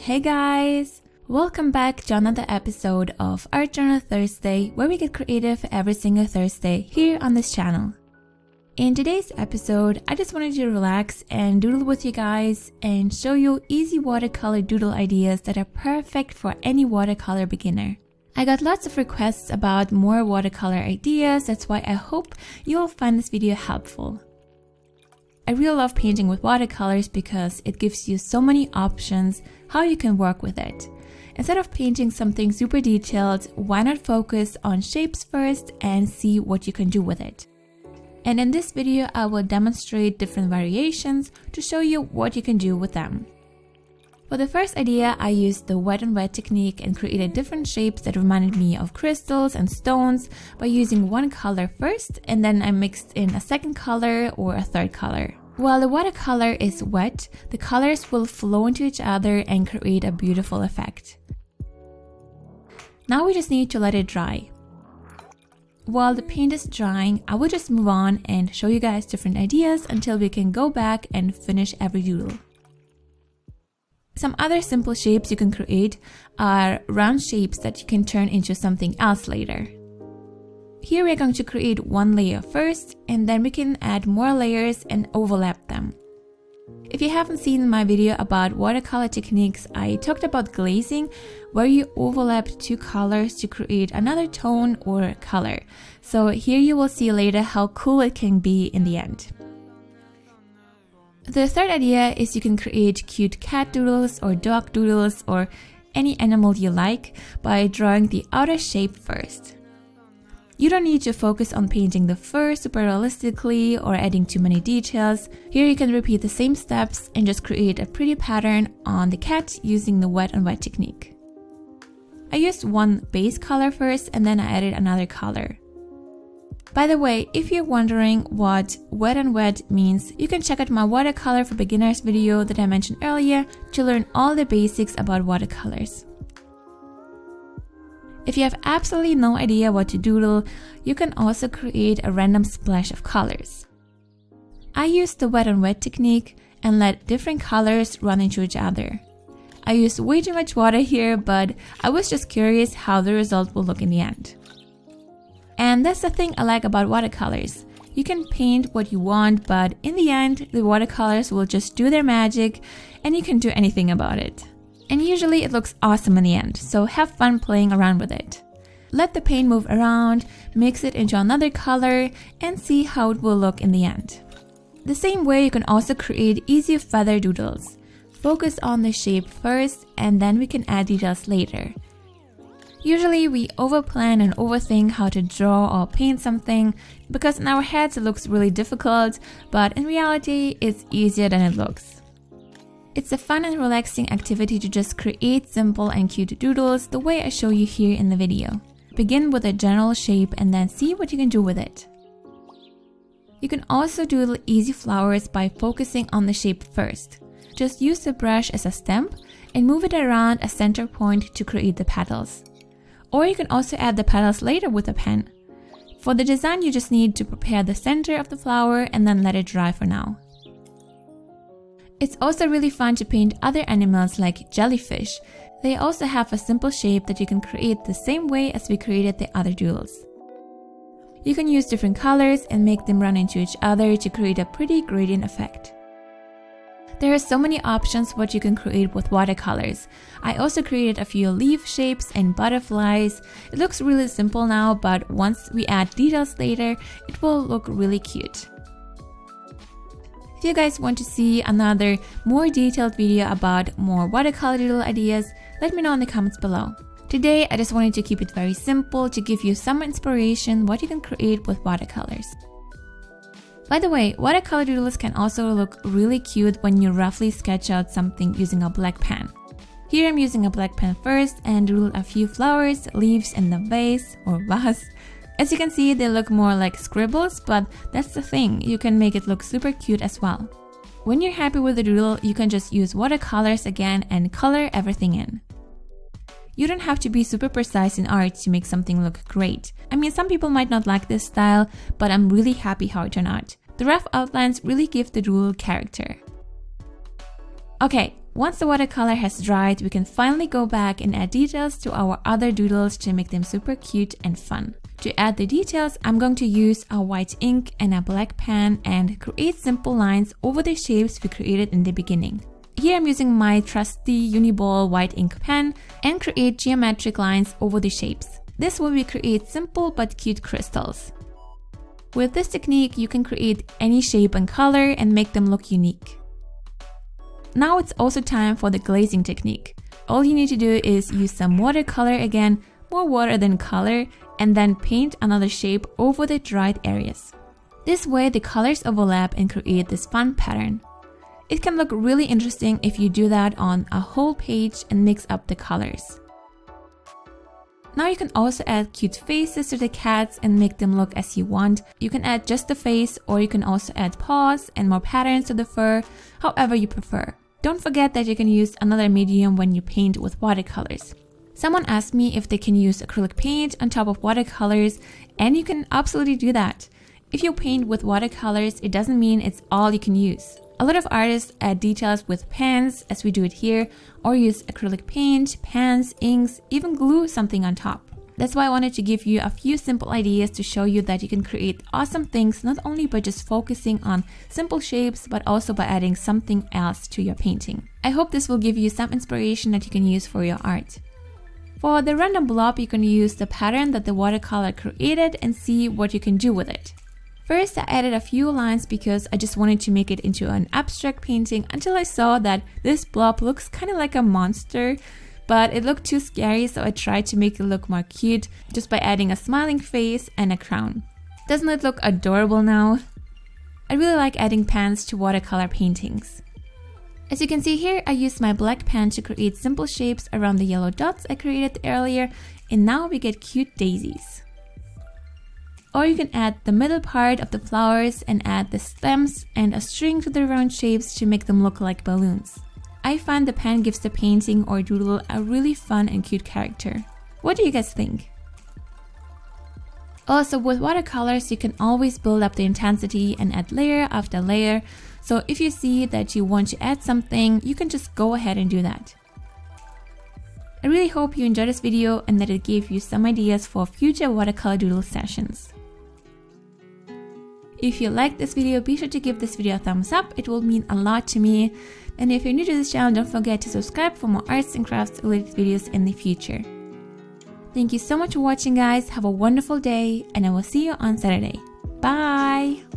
Hey guys! Welcome back to another episode of Art Journal Thursday, where we get creative every single Thursday here on this channel. In today's episode, I just wanted to relax and doodle with you guys and show you easy watercolor doodle ideas that are perfect for any watercolor beginner. I got lots of requests about more watercolor ideas, that's why I hope you'll find this video helpful. I really love painting with watercolors because it gives you so many options how you can work with it. Instead of painting something super detailed, why not focus on shapes first and see what you can do with it. And in this video, I will demonstrate different variations to show you what you can do with them. For the first idea, I used the wet and wet technique and created different shapes that reminded me of crystals and stones by using one color first, and then I mixed in a second color or a third color. While the watercolor is wet, the colors will flow into each other and create a beautiful effect. Now we just need to let it dry. While the paint is drying, I will just move on and show you guys different ideas until we can go back and finish every doodle. Some other simple shapes you can create are round shapes that you can turn into something else later. Here we are going to create one layer first, and then we can add more layers and overlap them. If you haven't seen my video about watercolor techniques, I talked about glazing, where you overlap two colors to create another tone or color. So here you will see later how cool it can be in the end. The third idea is you can create cute cat doodles or dog doodles or any animal you like by drawing the outer shape first. You don't need to focus on painting the fur super realistically or adding too many details. Here you can repeat the same steps and just create a pretty pattern on the cat using the wet and wet technique. I used one base color first and then I added another color. By the way, if you're wondering what wet and wet means, you can check out my watercolor for beginners video that I mentioned earlier to learn all the basics about watercolors. If you have absolutely no idea what to doodle, you can also create a random splash of colors. I used the wet and wet technique and let different colors run into each other. I used way too much water here, but I was just curious how the result will look in the end. And that's the thing I like about watercolors. You can paint what you want, but in the end, the watercolors will just do their magic and you can do anything about it. And usually it looks awesome in the end, so have fun playing around with it. Let the paint move around, mix it into another color, and see how it will look in the end. The same way you can also create easy feather doodles. Focus on the shape first, and then we can add details later. Usually we overplan and overthink how to draw or paint something because in our heads it looks really difficult, but in reality it's easier than it looks. It's a fun and relaxing activity to just create simple and cute doodles the way I show you here in the video. Begin with a general shape and then see what you can do with it. You can also doodle easy flowers by focusing on the shape first. Just use the brush as a stamp and move it around a center point to create the petals. Or you can also add the petals later with a pen. For the design, you just need to prepare the center of the flower and then let it dry for now. It's also really fun to paint other animals like jellyfish. They also have a simple shape that you can create the same way as we created the other doodles. You can use different colors and make them run into each other to create a pretty gradient effect. There are so many options what you can create with watercolors. I also created a few leaf shapes and butterflies. It looks really simple now, but once we add details later, it will look really cute. If you guys want to see another more detailed video about more watercolor doodle ideas, let me know in the comments below. Today, I just wanted to keep it very simple to give you some inspiration what you can create with watercolors. By the way, watercolor doodles can also look really cute when you roughly sketch out something using a black pen. Here I'm using a black pen first and doodle a few flowers, leaves in the vase or vase. As you can see, they look more like scribbles, but that's the thing, you can make it look super cute as well. When you're happy with the doodle, you can just use watercolors again and color everything in. You don't have to be super precise in art to make something look great. I mean, some people might not like this style, but I'm really happy how it turned out. The rough outlines really give the doodle character. Okay, Once the watercolor has dried, we can finally go back and add details to our other doodles to make them super cute and fun. To add the details, I'm going to use a white ink and a black pen and create simple lines over the shapes we created in the beginning. Here I'm using my trusty Uni-Ball white ink pen and create geometric lines over the shapes. This way we create simple but cute crystals. With this technique, you can create any shape and color and make them look unique. Now it's also time for the glazing technique. All you need to do is use some watercolor again, more water than color, and then paint another shape over the dried areas. This way the colors overlap and create this fun pattern. It can look really interesting if you do that on a whole page and mix up the colors. Now you can also add cute faces to the cats and make them look as you want. You can add just the face, or you can also add paws and more patterns to the fur, however you prefer. Don't forget that you can use another medium when you paint with watercolors. Someone asked me if they can use acrylic paint on top of watercolors, and you can absolutely do that. If you paint with watercolors, it doesn't mean it's all you can use. A lot of artists add details with pens, as we do it here, or use acrylic paint, pens, inks, even glue something on top. That's why I wanted to give you a few simple ideas to show you that you can create awesome things not only by just focusing on simple shapes, but also by adding something else to your painting. I hope this will give you some inspiration that you can use for your art. For the random blob, you can use the pattern that the watercolor created and see what you can do with it. First, I added a few lines because I just wanted to make it into an abstract painting until I saw that this blob looks kind of like a monster, but it looked too scary, so I tried to make it look more cute just by adding a smiling face and a crown. Doesn't it look adorable now? I really like adding pens to watercolor paintings. As you can see here, I used my black pen to create simple shapes around the yellow dots I created earlier, and now we get cute daisies. Or you can add the middle part of the flowers and add the stems and a string to the round shapes to make them look like balloons. I find the pen gives the painting or doodle a really fun and cute character. What do you guys think? Also, with watercolors, you can always build up the intensity and add layer after layer. So if you see that you want to add something, you can just go ahead and do that. I really hope you enjoyed this video and that it gave you some ideas for future watercolor doodle sessions. If you liked this video, be sure to give this video a thumbs up, it will mean a lot to me. And if you're new to this channel, don't forget to subscribe for more arts and crafts related videos in the future. Thank you so much for watching, guys, have a wonderful day, and I will see you on Saturday. Bye!